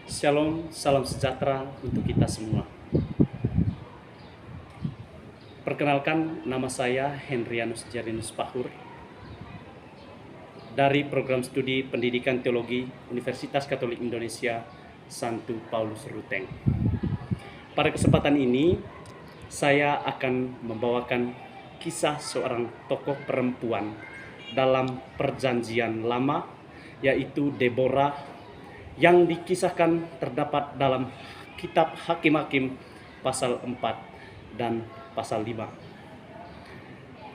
Shalom, salam sejahtera untuk kita semua. Perkenalkan, nama saya Hendrianus Jarinus Pahur dari Program Studi Pendidikan Teologi Universitas Katolik Indonesia Santo Paulus Ruteng. Pada kesempatan ini, saya akan membawakan kisah seorang tokoh perempuan dalam Perjanjian Lama, yaitu Deborah, yang dikisahkan terdapat dalam kitab Hakim-Hakim pasal 4 dan pasal 5.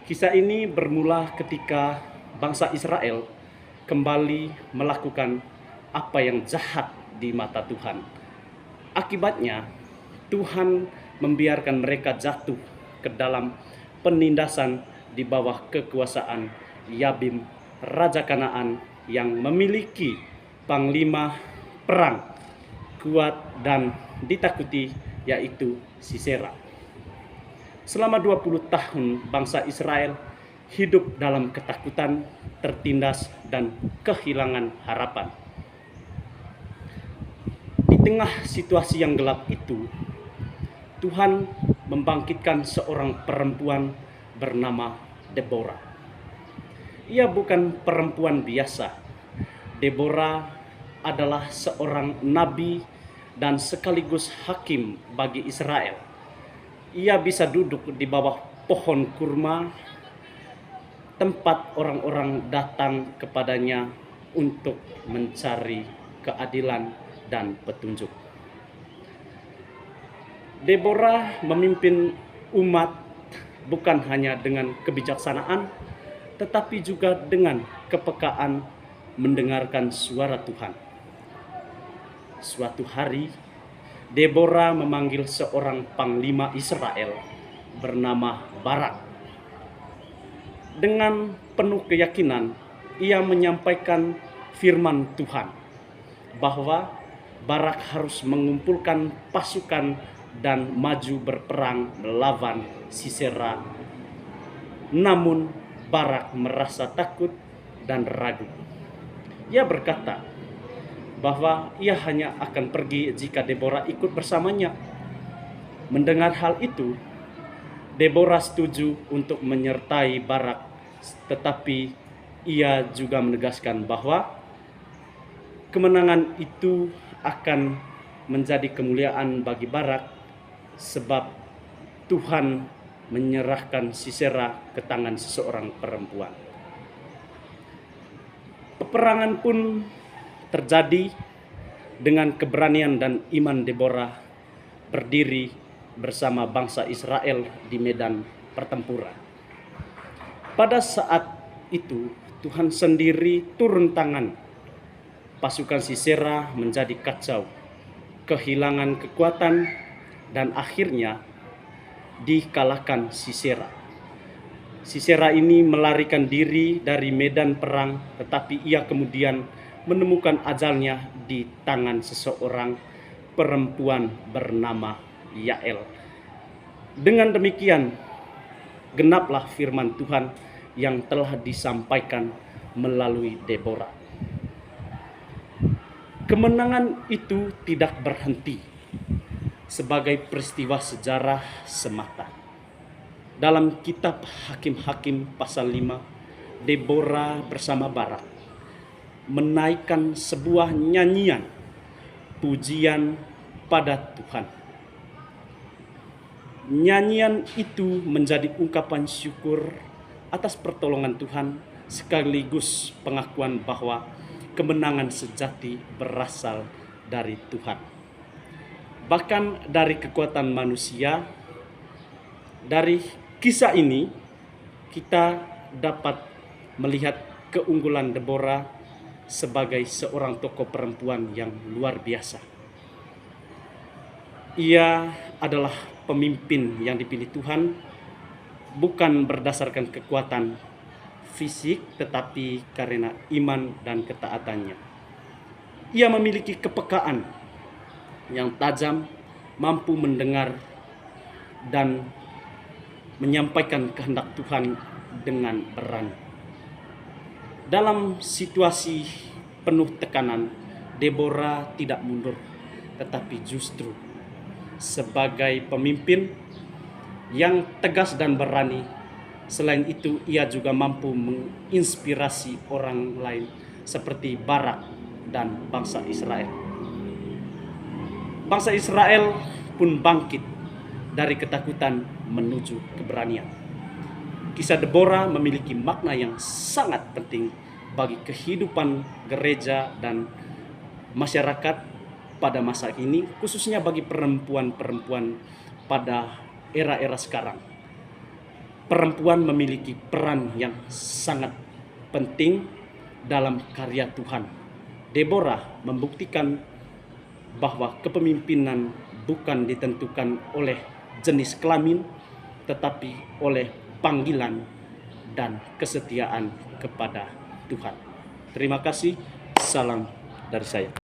Kisah ini bermula ketika bangsa Israel kembali melakukan apa yang jahat di mata Tuhan. Akibatnya, Tuhan membiarkan mereka jatuh ke dalam penindasan di bawah kekuasaan Yabin, Raja Kanaan yang memiliki panglima perang kuat dan ditakuti, yaitu Sisera. Selama 20 tahun bangsa Israel hidup dalam ketakutan, tertindas, dan kehilangan harapan. Di tengah situasi yang gelap itu, Tuhan membangkitkan seorang perempuan bernama Deborah. Ia bukan perempuan biasa. Deborah adalah seorang nabi dan sekaligus hakim bagi Israel. Ia bisa duduk di bawah pohon kurma, tempat orang-orang datang kepadanya untuk mencari keadilan dan petunjuk. Deborah memimpin umat bukan hanya dengan kebijaksanaan, tetapi juga dengan kepekaan mendengarkan suara Tuhan. Suatu hari, Deborah memanggil seorang panglima Israel bernama Barak. Dengan penuh keyakinan, ia menyampaikan firman Tuhan bahwa Barak harus mengumpulkan pasukan dan maju berperang melawan Sisera. Namun Barak merasa takut dan ragu. Ia berkata bahwa ia hanya akan pergi jika Deborah ikut bersamanya. Mendengar hal itu, Deborah setuju untuk menyertai Barak, tetapi ia juga menegaskan bahwa kemenangan itu akan menjadi kemuliaan bagi Barak sebab Tuhan menyerahkan Sisera ke tangan seseorang perempuan. Peperangan pun terjadi dengan keberanian dan iman Deborah berdiri bersama bangsa Israel di medan pertempuran. Pada saat itu, Tuhan sendiri turun tangan. Pasukan Sisera menjadi kacau, kehilangan kekuatan, dan akhirnya dikalahkan Sisera. Sisera ini melarikan diri dari medan perang, tetapi ia kemudian menemukan ajalnya di tangan seseorang perempuan bernama Yael. Dengan demikian, genaplah firman Tuhan yang telah disampaikan melalui Deborah. Kemenangan itu tidak berhenti sebagai peristiwa sejarah semata. Dalam kitab Hakim-Hakim pasal 5, Deborah bersama Barak menaikkan sebuah nyanyian pujian pada Tuhan. Nyanyian itu menjadi ungkapan syukur atas pertolongan Tuhan, sekaligus pengakuan bahwa kemenangan sejati berasal dari Tuhan. Bahkan dari kekuatan manusia. Dari kisah ini kita dapat melihat keunggulan Deborah sebagai seorang tokoh perempuan yang luar biasa. Ia adalah pemimpin yang dipilih Tuhan bukan berdasarkan kekuatan fisik, tetapi karena iman dan ketaatannya. Ia memiliki kepekaan yang tajam, mampu mendengar dan menyampaikan kehendak Tuhan dengan berani. Dalam situasi penuh tekanan, Deborah tidak mundur, tetapi justru sebagai pemimpin yang tegas dan berani. Selain itu, ia juga mampu menginspirasi orang lain seperti Barak dan bangsa Israel. Bangsa Israel pun bangkit dari ketakutan menuju keberanian. Kisah Deborah memiliki makna yang sangat penting bagi kehidupan gereja dan masyarakat pada masa ini, khususnya bagi perempuan-perempuan pada era-era sekarang. Perempuan memiliki peran yang sangat penting dalam karya Tuhan. Deborah membuktikan bahwa kepemimpinan bukan ditentukan oleh jenis kelamin, tetapi oleh panggilan dan kesetiaan kepada Tuhan. Terima kasih. Salam dari saya.